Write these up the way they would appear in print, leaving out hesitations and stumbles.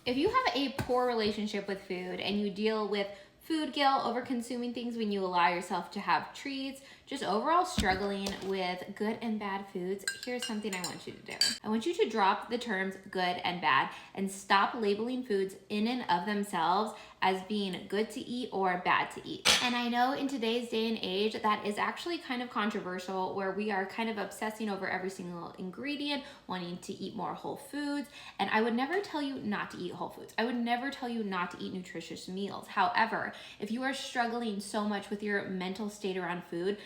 If you have a poor relationship with food and you deal with food guilt, over consuming things when you allow yourself to have treats, just overall struggling with good and bad foods, here's something I want you to do. I want you to drop the terms good and bad and stop labeling foods in and of themselves as being good to eat or bad to eat. And I know in today's day and age that is actually kind of controversial, where we are kind of obsessing over every single ingredient, wanting to eat more whole foods. And I would never tell you not to eat whole foods. I would never tell you not to eat nutritious meals. However, if you are struggling so much with your mental state around food,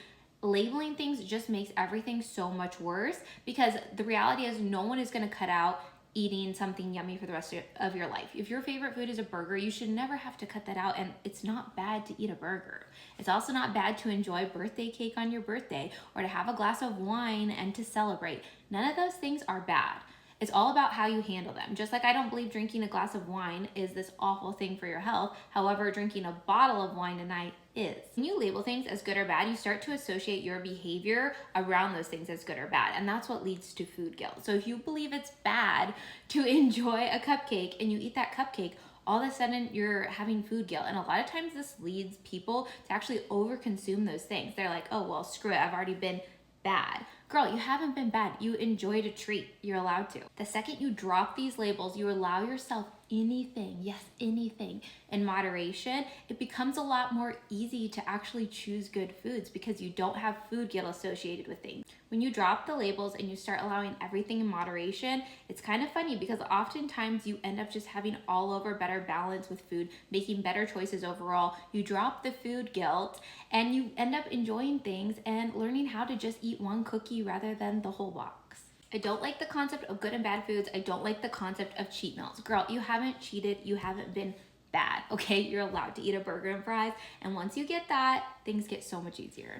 labeling things just makes everything so much worse, because the reality is no one is going to cut out eating something yummy for the rest of your life. If your favorite food is a burger, you should never have to cut that out, and it's not bad to eat a burger. It's also not bad to enjoy birthday cake on your birthday or to have a glass of wine and to celebrate. None of those things are bad. It's all about how you handle them. Just like I don't believe drinking a glass of wine is this awful thing for your health. However, drinking a bottle of wine a night is. When you label things as good or bad, you start to associate your behavior around those things as good or bad. And that's what leads to food guilt. So if you believe it's bad to enjoy a cupcake and you eat that cupcake, all of a sudden you're having food guilt. And a lot of times this leads people to actually overconsume those things. They're like, oh, well, screw it, I've already been bad. Girl, you haven't been bad. You enjoyed a treat. You're allowed to. The second you drop these labels, you allow yourself anything, yes, anything in moderation, it becomes a lot more easy to actually choose good foods because you don't have food guilt associated with things. When you drop the labels and you start allowing everything in moderation, it's kind of funny because oftentimes you end up just having all over better balance with food, making better choices overall. You drop the food guilt and you end up enjoying things and learning how to just eat one cookie rather than the whole box. I don't like the concept of good and bad foods. I don't like the concept of cheat meals. Girl, you haven't cheated. You haven't been bad, okay? You're allowed to eat a burger and fries. And once you get that, things get so much easier.